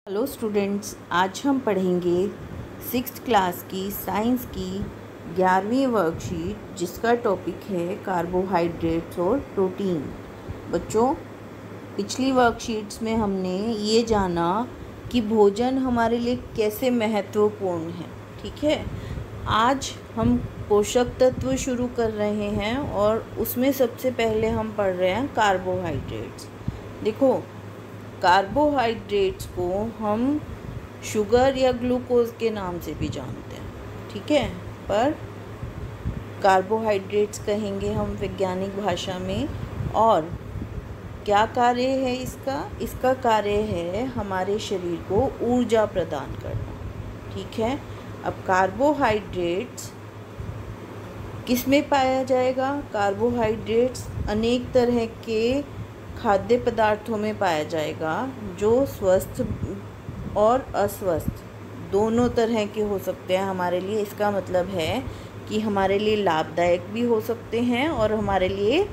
Hello students, आज हम पढ़ेंगे 6th क्लास की साइंस की 11वीं वर्कशीट जिसका टॉपिक है कार्बोहाइड्रेट्स और प्रोटीन। बच्चों, पिछली वर्कशीट्स में हमने ये जाना कि भोजन हमारे लिए कैसे महत्वपूर्ण है। ठीक है, आज हम पोषक तत्व शुरू कर रहे हैं और उसमें सबसे पहले हम पढ़ रहे हैं कार्बोहाइड्रेट्स। देखो, कार्बोहाइड्रेट्स को हम शुगर या ग्लूकोज के नाम से भी जानते हैं। ठीक है, पर कार्बोहाइड्रेट्स कहेंगे हम वैज्ञानिक भाषा में। और क्या कार्य है इसका कार्य है हमारे शरीर को ऊर्जा प्रदान करना। ठीक है, अब कार्बोहाइड्रेट्स किस में पाया जाएगा? कार्बोहाइड्रेट्स अनेक तरह के खाद्य पदार्थों में पाया जाएगा जो स्वस्थ और अस्वस्थ दोनों तरह के हो सकते हैं हमारे लिए। इसका मतलब है कि हमारे लिए लाभदायक भी हो सकते हैं और हमारे लिए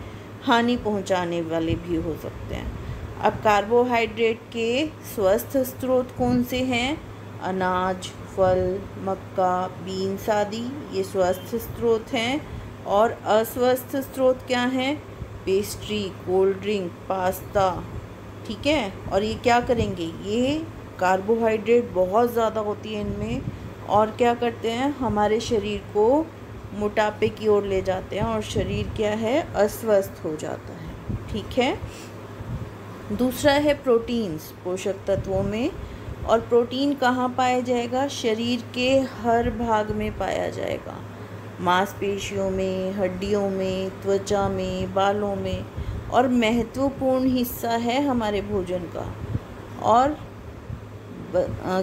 हानि पहुंचाने वाले भी हो सकते हैं। अब कार्बोहाइड्रेट के स्वस्थ स्रोत कौन से हैं? अनाज, फल, मक्का, बीन्स आदि ये स्वस्थ स्रोत हैं। और अस्वस्थ स्रोत क्या हैं? Pastry, cold drink, pasta. ठीक है, और ये क्या करेंगे? ये कार्बोहाइड्रेट बहुत ज़्यादा होती है इनमें और क्या करते हैं? हमारे शरीर को मोटापे की ओर ले जाते हैं और शरीर क्या है? अस्वस्थ हो जाता है। ठीक है, दूसरा है प्रोटीन्स पोषक तत्वों में। और प्रोटीन कहाँ पाया जाएगा? शरीर के हर भाग में पाया जाएगा, मांसपेशियों में, हड्डियों में, त्वचा में, बालों में, और महत्वपूर्ण हिस्सा है हमारे भोजन का। और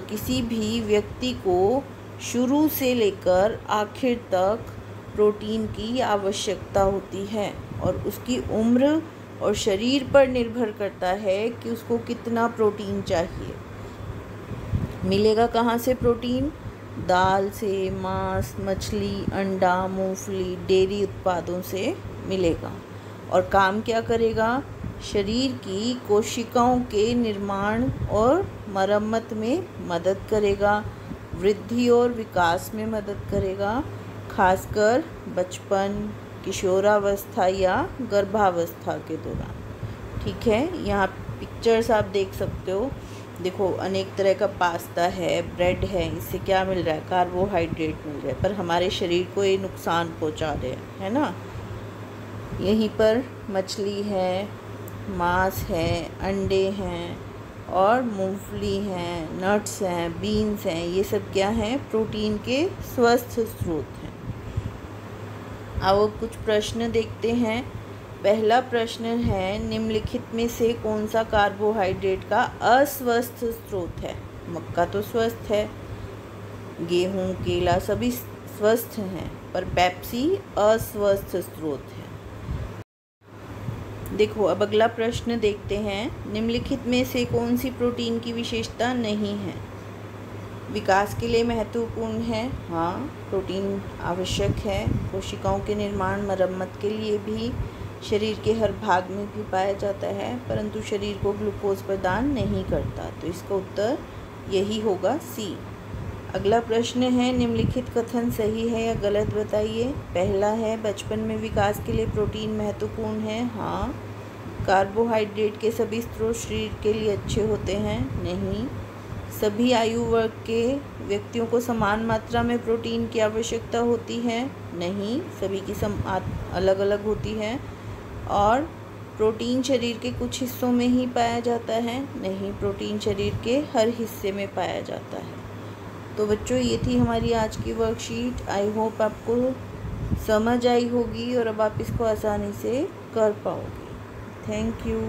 किसी भी व्यक्ति को शुरू से लेकर आखिर तक प्रोटीन की आवश्यकता होती है और उसकी उम्र और शरीर पर निर्भर करता है कि उसको कितना प्रोटीन चाहिए। मिलेगा कहाँ से प्रोटीन? दाल से, मांस, मछली, अंडा, मूंगफली, डेयरी उत्पादों से मिलेगा। और काम क्या करेगा? शरीर की कोशिकाओं के निर्माण और मरम्मत में मदद करेगा, वृद्धि और विकास में मदद करेगा, खासकर बचपन, किशोरावस्था या गर्भावस्था के दौरान। ठीक है, यहाँ पिक्चर्स आप देख सकते हो। देखो, अनेक तरह का पास्ता है, ब्रेड है, इससे क्या मिल रहा है? कार्बोहाइड्रेट मिल रहा है, पर हमारे शरीर को ये नुकसान पहुंचा रहे हैं, है ना। यहीं पर मछली है, मांस है, अंडे हैं और मूंगफली हैं, नट्स हैं, बीन्स हैं, ये सब क्या हैं? प्रोटीन के स्वस्थ स्रोत हैं। अब कुछ प्रश्न देखते हैं। पहला प्रश्न है, निम्नलिखित में से कौन सा कार्बोहाइड्रेट का अस्वस्थ स्रोत है? मक्का तो स्वस्थ है, गेहूं, केला सभी स्वस्थ हैं, पर पेप्सी अस्वस्थ स्रोत है। देखो, अब अगला प्रश्न देखते हैं। निम्नलिखित में से कौन सी प्रोटीन की विशेषता नहीं है? विकास के लिए महत्वपूर्ण है। हाँ, प्रोटीन आवश्यक है कोशिकाओं के निर्माण मरम्मत के लिए भी। शरीर के हर भाग में भी पाया जाता है, परंतु शरीर को ग्लूकोज प्रदान नहीं करता। तो इसका उत्तर यही होगा सी। अगला प्रश्न है, निम्नलिखित कथन सही है या गलत बताइए। पहला है, बचपन में विकास के लिए प्रोटीन महत्वपूर्ण है। हाँ। कार्बोहाइड्रेट के सभी स्रोत शरीर के लिए अच्छे होते हैं। नहीं। सभी आयु वर्ग के व्यक्तियों को समान मात्रा में प्रोटीन की आवश्यकता होती है। नहीं, सभी की अलग अलग होती है। और प्रोटीन शरीर के कुछ हिस्सों में ही पाया जाता है। नहीं, प्रोटीन शरीर के हर हिस्से में पाया जाता है। तो बच्चों, ये थी हमारी आज की वर्कशीट। आई होप आपको समझ आई होगी और अब आप इसको आसानी से कर पाओगे। Thank you.